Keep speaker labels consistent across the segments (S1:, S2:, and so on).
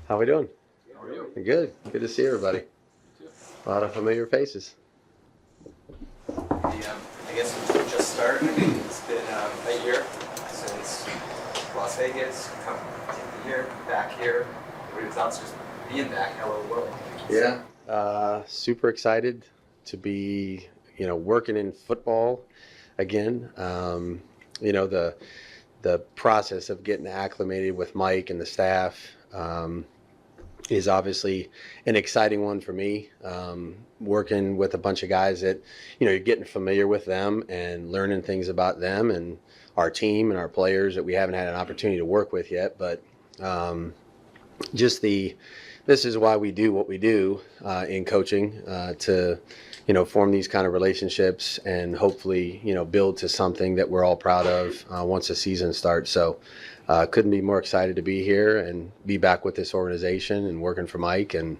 S1: How we doing?
S2: How are you?
S1: Good. Good to see everybody. A lot of familiar faces.
S2: I guess we'll just start. It's been a year since Las Vegas, come here, back here. What are your thoughts just being back? Hello world.
S1: Yeah. Super excited to be, working in football again. The process of getting acclimated with Mike and the staff is obviously an exciting one for me. Working with a bunch of guys that, you're getting familiar with them and learning things about them and our team and our players that we haven't had an opportunity to work with yet. But this is why we do what we do in coaching to, form these kind of relationships and hopefully, build to something that we're all proud of once the season starts. So couldn't be more excited to be here and be back with this organization and working for Mike, and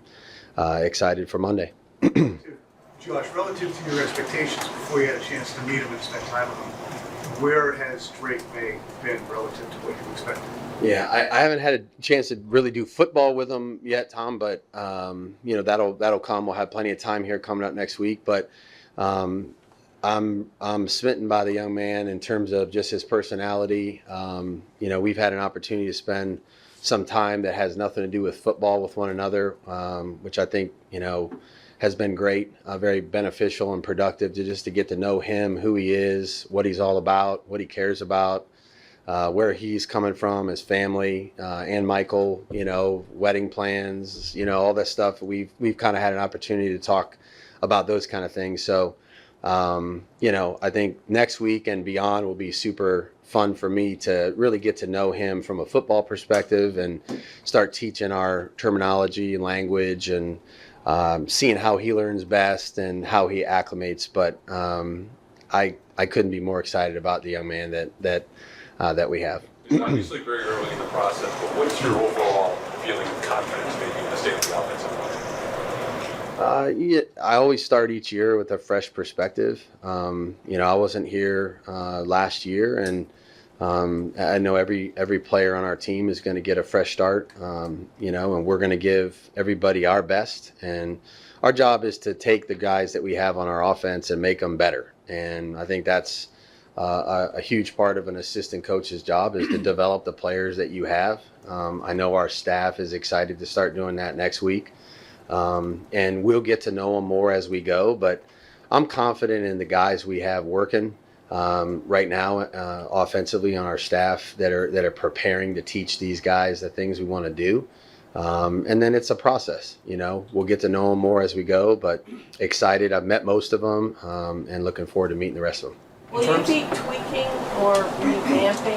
S1: excited for Monday.
S3: Josh, relative to your expectations before you had a chance to meet him and spend time with him, where has Drake May been relative to what you expected?
S1: Yeah, I haven't had a chance to really do football with him yet, Tom, but that'll come. We'll have plenty of time here coming up next week. But I'm smitten by the young man in terms of just his personality. We've had an opportunity to spend some time that has nothing to do with football with one another, which I think has been great, very beneficial and productive to get to know him, who he is, what he's all about, what he cares about. Where he's coming from, his family, and Michael, wedding plans, all that stuff. We've kind of had an opportunity to talk about those kind of things. So, I think next week and beyond will be super fun for me to really get to know him from a football perspective and start teaching our terminology and language and seeing how he learns best and how he acclimates. But I couldn't be more excited about the young man that we have.
S4: It's obviously very early in the process, but what's your overall feeling of confidence maybe in the state of the offensive line?
S1: I always start each year with a fresh perspective. I wasn't here last year, and I know every player on our team is going to get a fresh start, and we're going to give everybody our best. And our job is to take the guys that we have on our offense and make them better. And I think that's a huge part of an assistant coach's job is to develop the players that you have. I know our staff is excited to start doing that next week, and we'll get to know them more as we go. But I'm confident in the guys we have working right now offensively on our staff that are preparing to teach these guys the things we want to do. And then it's a process. We'll get to know them more as we go. But excited. I've met most of them, and looking forward to meeting the rest of them.
S5: Will you be tweaking or revamping